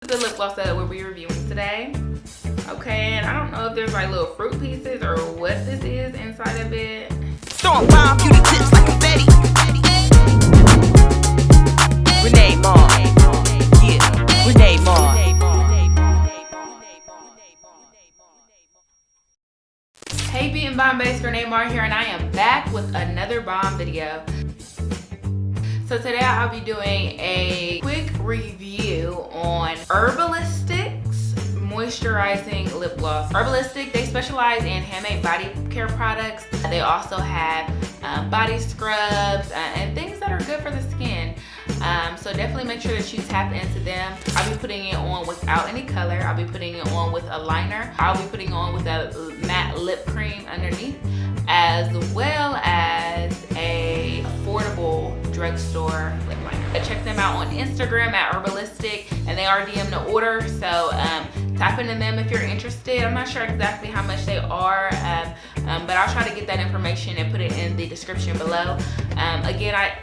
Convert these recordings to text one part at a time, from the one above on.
The lip gloss that we'll be reviewing today. Okay, and I don't know if there's like little fruit pieces or what this is inside of it. Throwing bomb beauty tips like confetti. Renee Mar. Yeah, Renee Mar. Hey, Beauty and Bomb Base, Renee Mar here, and I am back with another bomb video. So today I'll be doing a quick review on Herbalistics Moisturizing Lip Gloss. Herbalistic, they specialize in handmade body care products. They also have body scrubs and things that are good for the skin. So definitely make sure that you tap into them. I'll be putting it on without any color. I'll be putting it on with a liner. I'll be putting it on with a matte lip cream underneath, as well as a affordable drugstore lip liner. Check them out on Instagram at Herbalistic, and they are DM to order. So tap into them if you're interested. I'm not sure exactly how much they are, but I'll try to get that information and put it in the description below. Again, I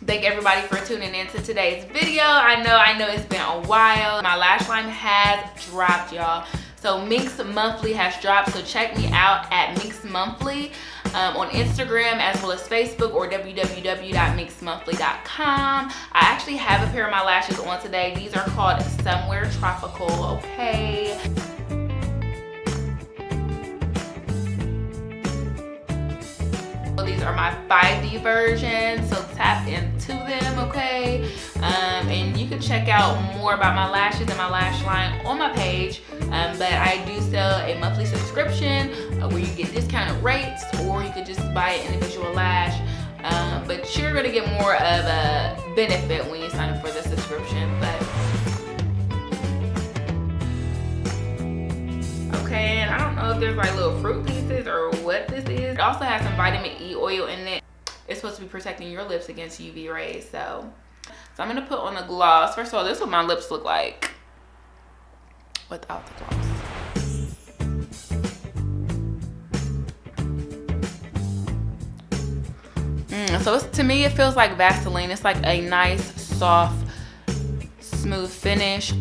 thank everybody for tuning in to today's video. I know it's been a while. My lash line has dropped, y'all. So Minx Monthly has dropped. So check me out at Minx Monthly on Instagram as well as Facebook, or www.minxmonthly.com. I actually have a pair of my lashes on today. These are called Somewhere Tropical, okay? These are my 5D versions, so tap into them, okay? And you can check out more about my lashes and my lash line on my page. But I do sell a monthly subscription where you get discounted rates, or you could just buy an individual lash. But you're gonna get more of a benefit when you sign up for the subscription. Okay, and I don't know if there's like little fruit pieces or what this is. It also has some vitamin E oil in it. It's supposed to be protecting your lips against UV rays. So I'm gonna put on the gloss. First of all, this is what my lips look like without the gloss. So to me, it feels like Vaseline. It's like a nice, soft, smooth finish.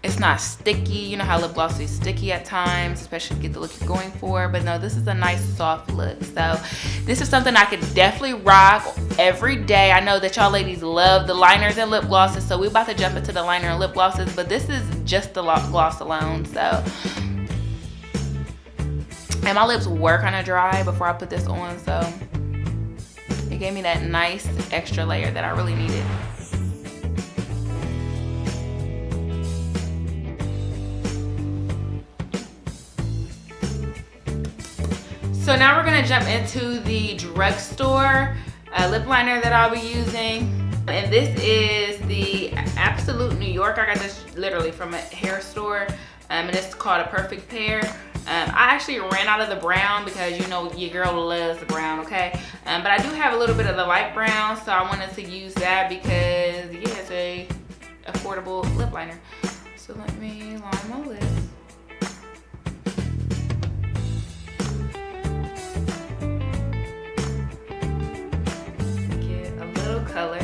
It's not sticky. You know how lip gloss is sticky at times, especially to get the look you're going for. But no, this is a nice soft look. So this is something I could definitely rock every day. I know that y'all ladies love the liners and lip glosses, so we're about to jump into the liner and lip glosses, but this is just the gloss alone. So, and my lips were kind of dry before I put this on, so it gave me that nice extra layer that I really needed. So now we're gonna jump into the drugstore lip liner that I'll be using. And this is the Absolute New York. I got this literally from a hair store, and it's called A Perfect Pair. I actually ran out of the brown because you know your girl loves the brown, okay? But I do have a little bit of the light brown, so I wanted to use that because yeah, it's a affordable lip liner. So let me line my lips. Color.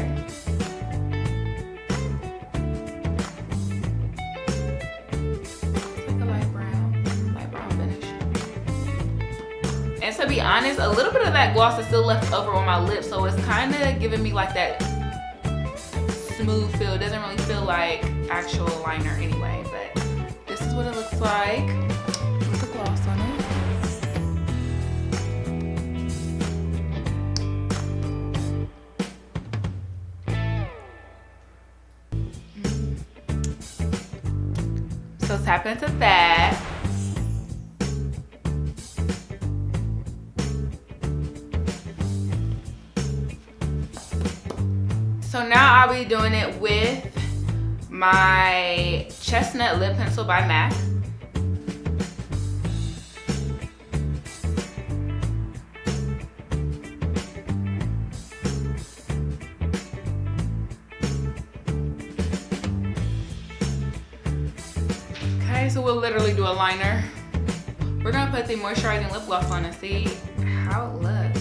Like a light brown finish. And to be honest, a little bit of that gloss is still left over on my lips, so it's kind of giving me like that smooth feel. It doesn't really feel like actual liner anyway, but this is what it looks like with the gloss on it. So tap into that. So now I'll be doing it with my Chestnut lip pencil by MAC. So we'll literally do a liner. We're gonna put the moisturizing lip gloss on and see how it looks.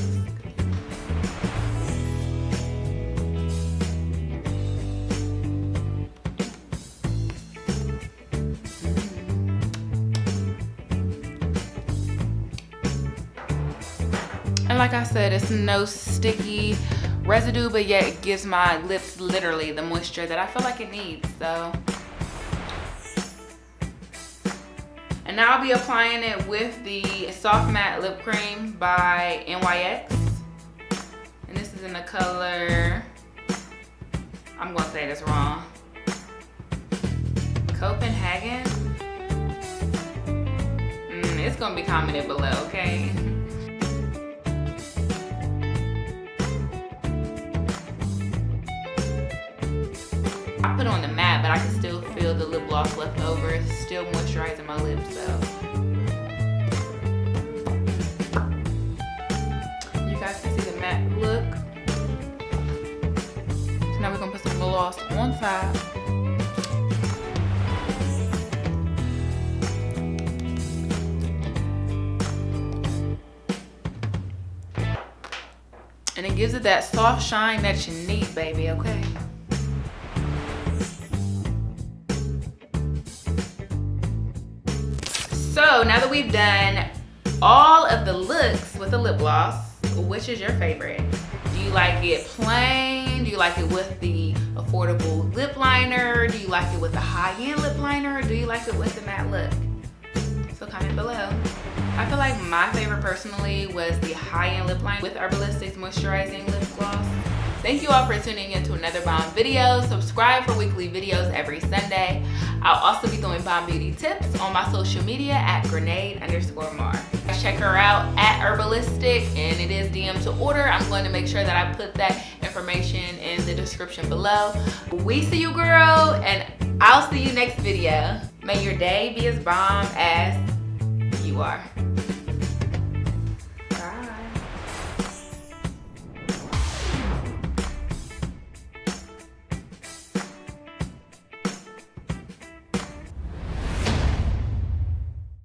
like I said, it's no sticky residue, but yet it gives my lips literally the moisture that I feel like it needs. So, and now I'll be applying it with the Soft Matte Lip Cream by NYX. And this is in the color, I'm gonna say this wrong, Copenhagen. It's gonna be commented below, okay? I put on the matte, but I can still feel the lip gloss left over. It's still moisturizing my lips, so. You guys can see the matte look. So now we're gonna put some gloss on top. And it gives it that soft shine that you need, baby, okay? So now that we've done all of the looks with the lip gloss, which is your favorite? Do you like it plain? Do you like it with the affordable lip liner? Do you like it with the high-end lip liner? Or do you like it with the matte look? So comment below. I feel like my favorite personally was the high-end lip liner with Herbalistic's Moisturizing Lip Gloss. Thank you all for tuning in to another bomb video. Subscribe for weekly videos every Sunday. I'll also be doing bomb beauty tips on my social media at grenade_mar. Check her out at Herbalistic, and it is DM to order. I'm going to make sure that I put that information in the description below. We see you, girl, and I'll see you next video. May your day be as bomb as you are.